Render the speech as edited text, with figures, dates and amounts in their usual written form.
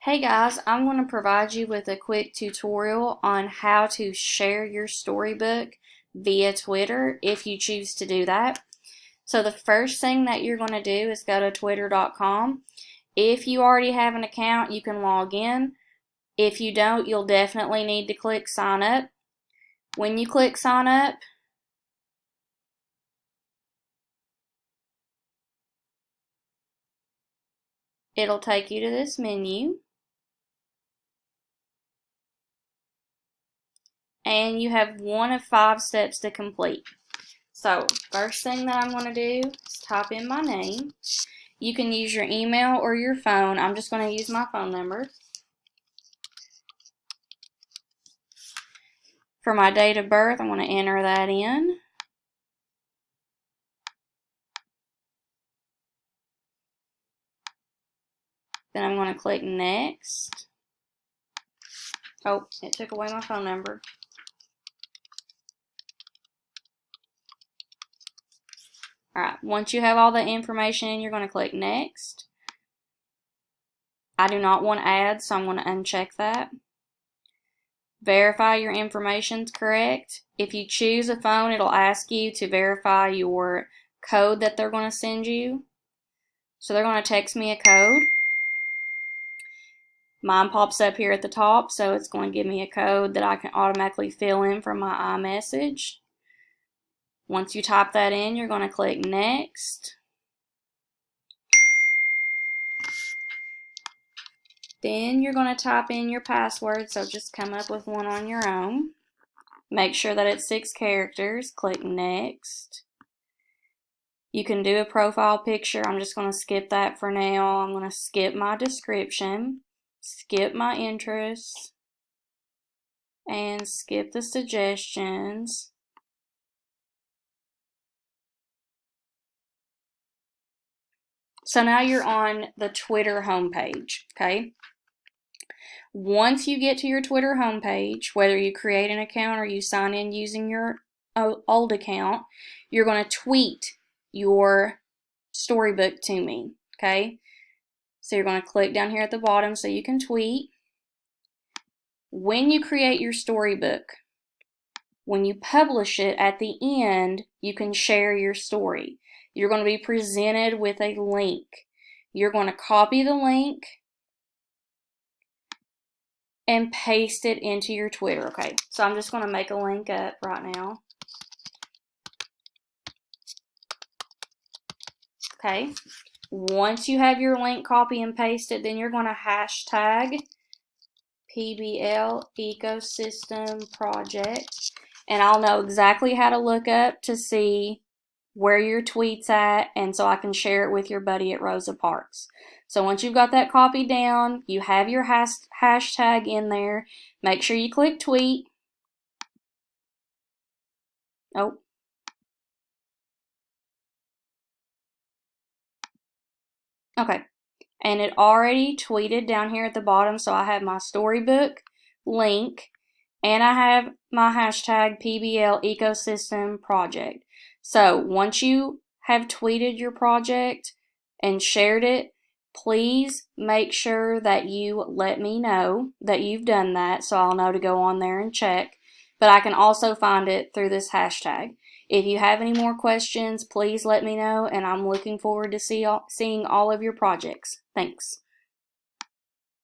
Hey guys, I'm going to provide you with a quick tutorial on how to share your storybook via Twitter if you choose to do that. So the first thing that you're going to do is go to twitter.com. If you already have an account, you can log in. If you don't, you'll definitely need to click sign up. When you click sign up, it'll take you to this menu. And you have one of 5 steps to complete. So first thing that I'm going to do is type in my name. You can use your email or your phone. I'm just going to use my phone number. For my date of birth, I'm going to enter that in. Then I'm going to click next. Oh, it took away my phone number. Alright, once you have all the information in, you're going to click next. I do not want ads, so I'm going to uncheck that. Verify your information's correct. If you choose a phone, it'll ask you to verify your code that they're going to send you. So they're going to text me a code. Mine pops up here at the top, so it's going to give me a code that I can automatically fill in from my iMessage. Once you type that in, you're going to click next. Then you're going to type in your password, so just come up with one on your own. Make sure that it's 6 characters. Click next. You can do a profile picture. I'm just going to skip that for now. I'm going to skip my description, skip my interests, and skip the suggestions. So now you're on the Twitter homepage, okay? Once you get to your Twitter homepage, whether you create an account or you sign in using your old account, you're going to tweet your storybook to me, okay? So you're going to click down here at the bottom so you can tweet. When you create your storybook, when you publish it, at the end, you can share your story. You're going to be presented with a link. You're going to copy the link and paste it into your Twitter. Okay, so I'm just going to make a link up right now. Okay, once you have your link copy and pasted, then you're going to hashtag PBL Ecosystem Project, and I'll know exactly how to look up to see where your tweet's at, and so I can share it with your buddy at Rosa Parks. So once you've got that copied down, you have your hashtag in there, make sure you click tweet. Oh. Okay. And it already tweeted down here at the bottom, so I have my storybook link, and I have my hashtag PBL Ecosystem Project. So once you have tweeted your project and shared it, please make sure that you let me know that you've done that so I'll know to go on there and check. But I can also find it through this hashtag. If you have any more questions, please let me know, and I'm looking forward to seeing all of your projects. Thanks.